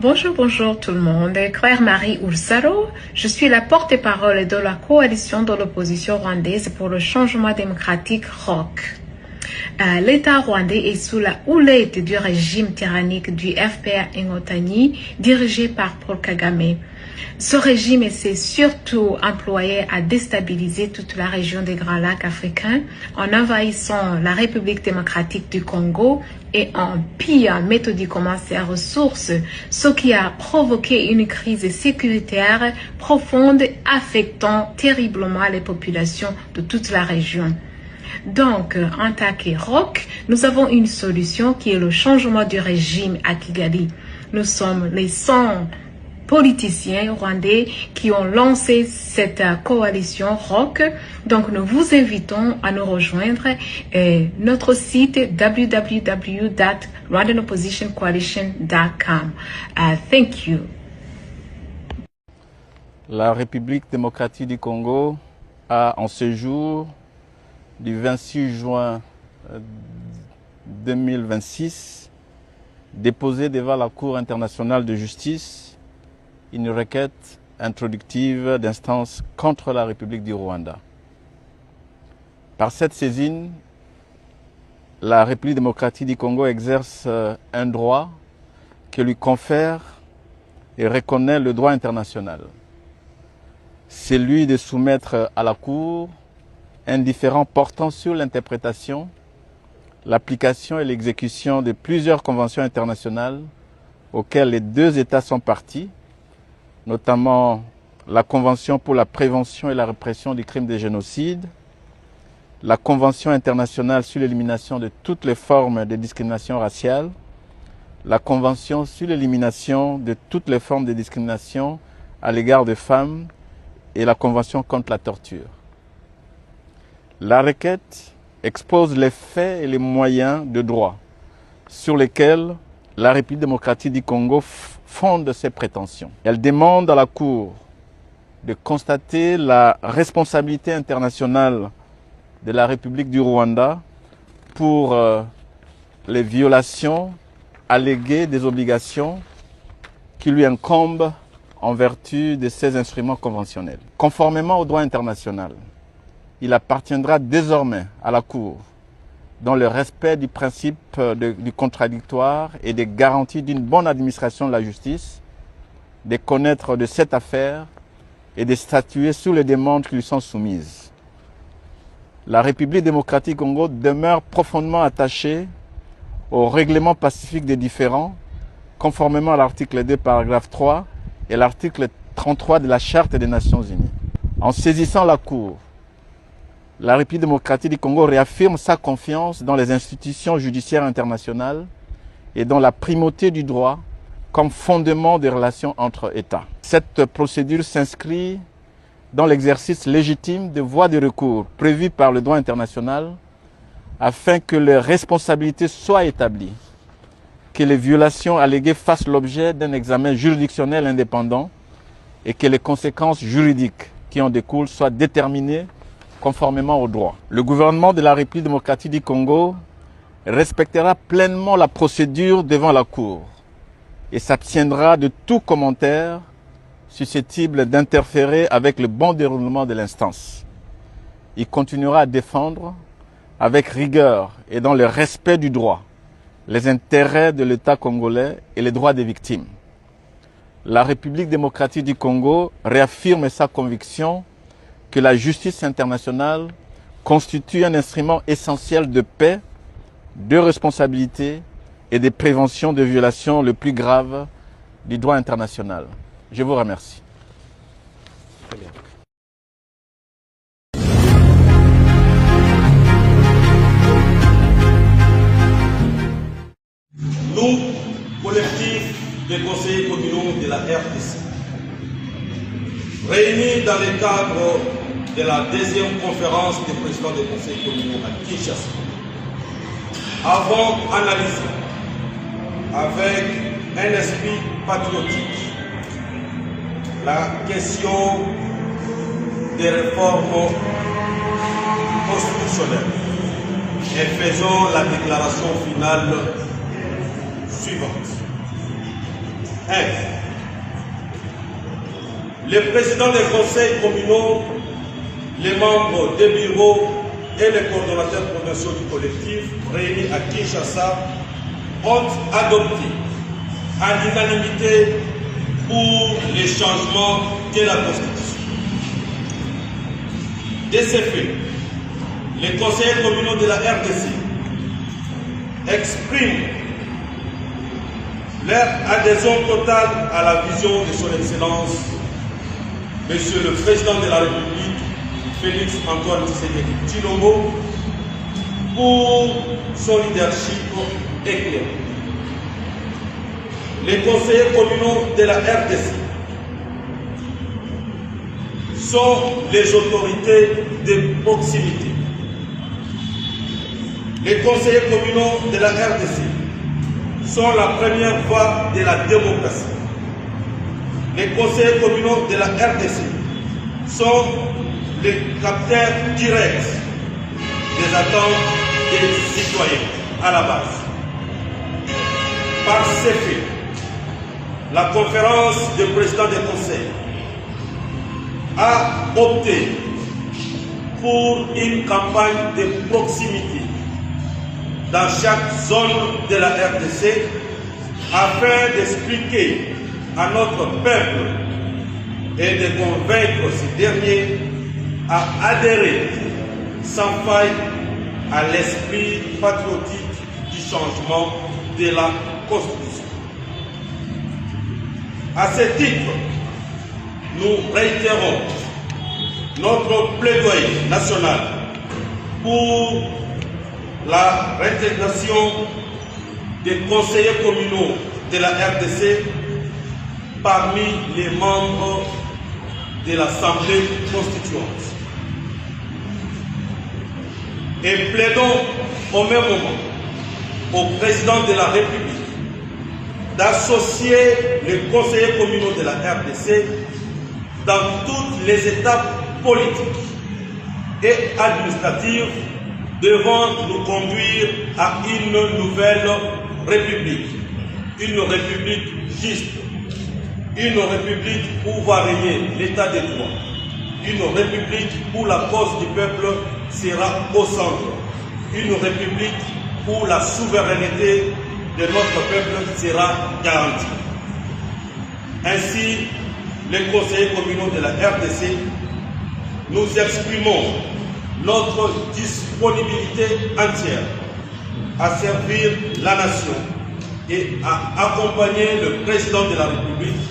Bonjour tout le monde. Claire-Marie Oursaro, je suis la porte-parole de la coalition de l'opposition rwandaise pour le changement démocratique ROC. L'État rwandais est sous la houlette du régime tyrannique du FPR Inkotanyi dirigé par Paul Kagame. Ce régime s'est surtout employé à déstabiliser toute la région des Grands Lacs africains en envahissant la République démocratique du Congo et en pillant méthodiquement ses ressources, ce qui a provoqué une crise sécuritaire profonde affectant terriblement les populations de toute la région. Donc, en tant que ROC, nous avons une solution qui est le changement du régime à Kigali. Nous sommes les 100 politiciens rwandais qui ont lancé cette coalition ROC. Donc, nous vous invitons à nous rejoindre notre site www.rwandanoppositioncoalition.com. Thank you. La République démocratique du Congo a en ce jour du 26 juin 2026 déposé devant la Cour internationale de justice une requête introductive d'instance contre la République du Rwanda. Par cette saisine, la République démocratique du Congo exerce un droit que lui confère et reconnaît le droit international. C'est lui de soumettre à la Cour un différend portant sur l'interprétation, l'application et l'exécution de plusieurs conventions internationales auxquelles les deux États sont partis, notamment la Convention pour la prévention et la répression du crime de génocide, la Convention internationale sur l'élimination de toutes les formes de discrimination raciale, la Convention sur l'élimination de toutes les formes de discrimination à l'égard des femmes et la Convention contre la torture. La requête expose les faits et les moyens de droit sur lesquels la République démocratique du Congo fonde ses prétentions. Elle demande à la Cour de constater la responsabilité internationale de la République du Rwanda pour les violations alléguées des obligations qui lui incombent en vertu de ses instruments conventionnels. Conformément au droit international, il appartiendra désormais à la Cour, dans le respect du principe du contradictoire et des garanties d'une bonne administration de la justice, de connaître de cette affaire et de statuer sur les demandes qui lui sont soumises. La République démocratique du Congo demeure profondément attachée au règlement pacifique des différends, conformément à l'article 2, paragraphe 3 et l'article 33 de la Charte des Nations Unies. En saisissant la Cour, la République démocratique du Congo réaffirme sa confiance dans les institutions judiciaires internationales et dans la primauté du droit comme fondement des relations entre États. Cette procédure s'inscrit dans l'exercice légitime des voies de recours prévues par le droit international afin que les responsabilités soient établies, que les violations alléguées fassent l'objet d'un examen juridictionnel indépendant et que les conséquences juridiques qui en découlent soient déterminées conformément au droit. Le gouvernement de la République démocratique du Congo respectera pleinement la procédure devant la Cour et s'abstiendra de tout commentaire susceptible d'interférer avec le bon déroulement de l'instance. Il continuera à défendre avec rigueur et dans le respect du droit les intérêts de l'État congolais et les droits des victimes. La République démocratique du Congo réaffirme sa conviction que la justice internationale constitue un instrument essentiel de paix, de responsabilité et de prévention de violations les plus graves du droit international. Je vous remercie. Très bien. Nous, collectif des conseillers communaux de la RDC, réunis dans le cadre de la deuxième conférence des présidents des conseils communaux à Kinshasa, avons analysé avec un esprit patriotique la question des réformes constitutionnelles et faisons la déclaration finale suivante. Les présidents des conseils communaux, les membres des bureaux et les coordonnateurs provinciaux du collectif réunis à Kinshasa ont adopté à l'unanimité pour les changements de la Constitution. De ces faits, les conseillers communaux de la RDC expriment leur adhésion totale à la vision de son Excellence, Monsieur le Président de la République, Félix Antoine Tshisekedi Tshilombo, pour son leadership éclairé. Les conseillers communaux de la RDC sont les autorités de proximité. Les conseillers communaux de la RDC sont la première voie de la démocratie. Les conseillers communaux de la RDC sont les capteurs directs des attentes des citoyens à la base. Par ces faits, la conférence des présidents des conseils a opté pour une campagne de proximité dans chaque zone de la RDC afin d'expliquer à notre peuple et de convaincre ces derniers à adhérer sans faille à l'esprit patriotique du changement de la Constitution. À ce titre, nous réitérons notre plaidoyer national pour la réintégration des conseillers communaux de la RDC parmi les membres de l'Assemblée constituante. Et plaidons au même moment au président de la République d'associer les conseillers communaux de la RDC dans toutes les étapes politiques et administratives devant nous conduire à une nouvelle république, une république juste, une république où va régner l'état de droit, une république où la cause du peuple sera au centre, une république où la souveraineté de notre peuple sera garantie. Ainsi, les conseillers communaux de la RDC, nous exprimons notre disponibilité entière à servir la nation et à accompagner le président de la République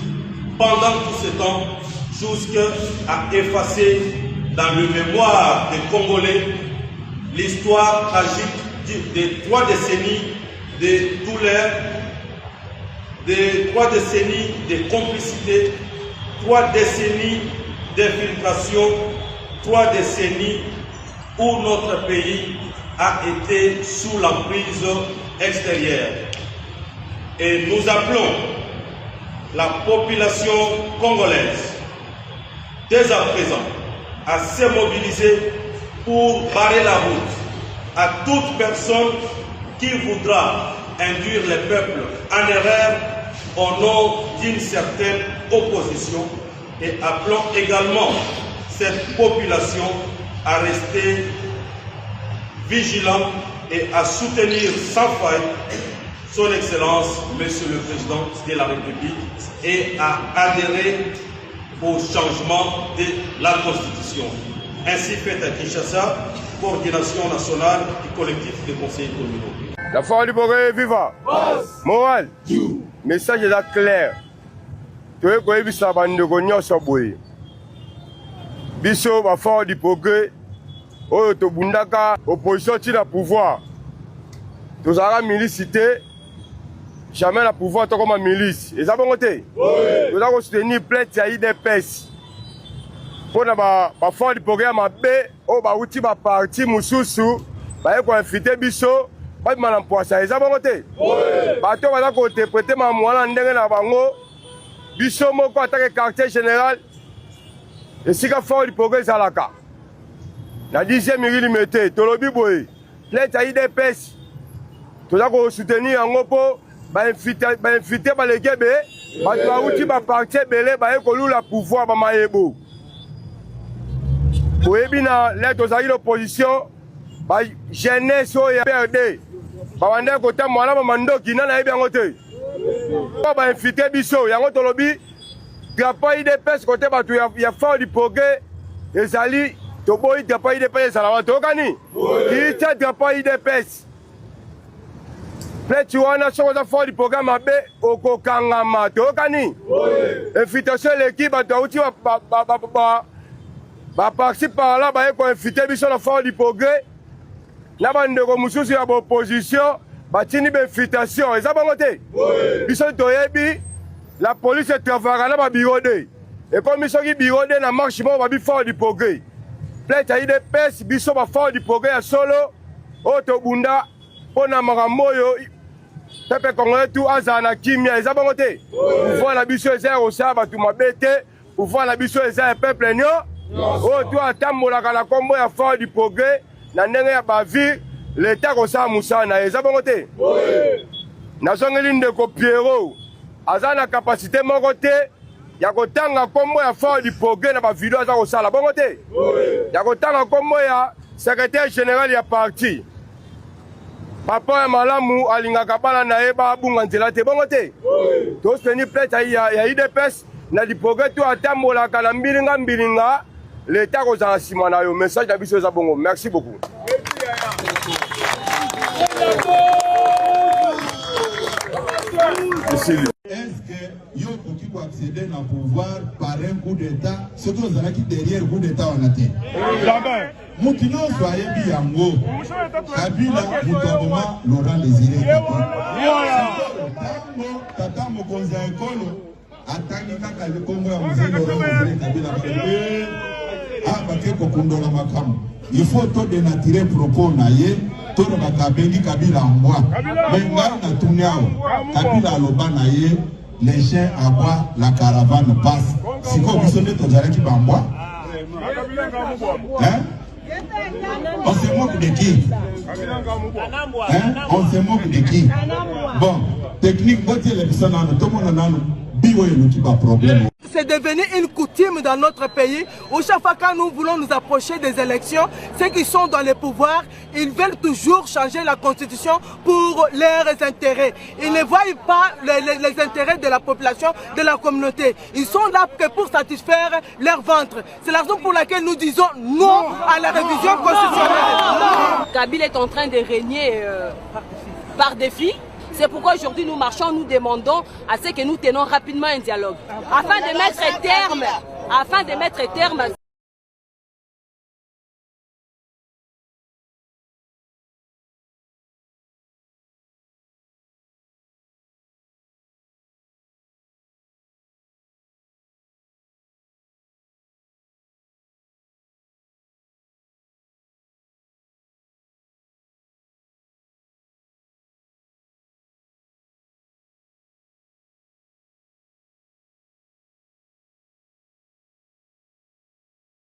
pendant tout ce temps jusqu'à effacer dans le mémoire des Congolais l'histoire tragique des 3 décennies de douleur, des 3 décennies de complicité, 3 décennies d'infiltration, 3 décennies où notre pays a été sous l'emprise extérieure. Et nous appelons la population congolaise dès à présent à se mobiliser pour barrer la route à toute personne qui voudra induire le peuple en erreur au nom d'une certaine opposition, et appelons également cette population à rester vigilant et à soutenir sans faille son Excellence, Monsieur le Président de la République, et à adhérer au changement de la Constitution. Ainsi fait à Kinshasa, coordination nationale du collectif des conseillers communaux. La foi du Boré, viva! Moral, message est clair. Tu es quoi, Bisa Bandegonio Soboy? Biso, la foi du progrès, oh, to bundaka, opposition, tu as pouvoir. Tu as milicité, jamais la pouvoir, tu as comme milice. Et ça va monter? Tu as soutenir plein de IDPS. Pour la foi du progrès, ma bé, oh, bah, outil, ma parti, moussoussou, bah, il faut inviter Biso. Pas de mal ça, ils ont voté. Bateau va interpréter ma moine en dernier bango. Biso moko attaque quartier général. Et si ka fort du progrès à la carte. La 10e millimètre, Tolobi boy. Plein de IDPS. Tu dois soutenir en gopo bainvite baleki ebe bato bauti baparti ebele baye kolula pouvoir bamayebo boyebi na le tozalaki l'opposition bajeunesse oyo ya PRD babande kotambola bamandoki na nayebi yango te bainvite biso yango tolobi drapeau IDPS kote bato ya fort du progrès ezali toboyi drapeau IDPS ezala wana toyokani kiita drapeau IDPS pleti wana soko oza fort du programme mabe okokangama toyokani invitation eleki bato auti baparti parla baye koinvite biso na fort du progrès na bandeko mosusu ya baopposition batindi bainvitation eza bango te biso toyebi la police travaillera na babiro de ekomi soki biro de na marche moko babi fort du progrès plete ayi de pesi biso ba fort du progrès ya solo oyo tobunda mpo na makambo oyo pepe congolais tu azala na kimia eza bango te pouvoir na biso eza ya kosala bato mabe te pouvoir na biso eza ya peuple oyo tu atambolaka na nkombo ya fort du progrès na ndenge ya bavire leta kosala mosala na ye eza bango te nazongeli ndeko Pierrot aza na kapasité moko te ya kotanga nkombo ya fort du progrès na bavideo aza kosala bongo te ya kotanga nkombo ya secrétaire général ya parti papa ya malamu alingaka bana na ye babunga nzela te bongo te toseni plete ya IDPS na du progrès to atambolaka na mbilinga leta kozala nsima na yo message na biso eza bongo merci beaucoup Est-ce que yo qui peut accéder au pouvoir par un coup d'État, surtout aux qui derrière le coup d'État en athée? Jamais. Moutino soyez biango. Kabila Moutomboma Laurent Désiré. Tata Mokonza Ekolo. Atani kaka le Congo ya Mzee Laurent Désiré Kabila. Ah, baké kokundola makamu. Il faut tout dénaturer propos naïe. Toro bakabengi Kabila mbwa. Mais ngai na tunyao. Kabila aloba naïe. Les chiens aboient, la caravane passe. Si vous avez qui bambwa, hein? On se moque de qui? Hein? On se moque de qui? Bon, technique, tout le monde a un problème. C'est devenu une coutume dans notre pays où chaque fois que nous voulons nous approcher des élections, ceux qui sont dans le pouvoir, ils veulent toujours changer la constitution pour leurs intérêts. Ils ne voient pas les intérêts de la population, de la communauté. Ils sont là que pour satisfaire leur ventre. C'est la raison pour laquelle nous disons non à la révision constitutionnelle. Kabila est en train de régner par défi. C'est pourquoi aujourd'hui nous marchons, nous demandons à ce que nous tenons rapidement un dialogue afin de mettre terme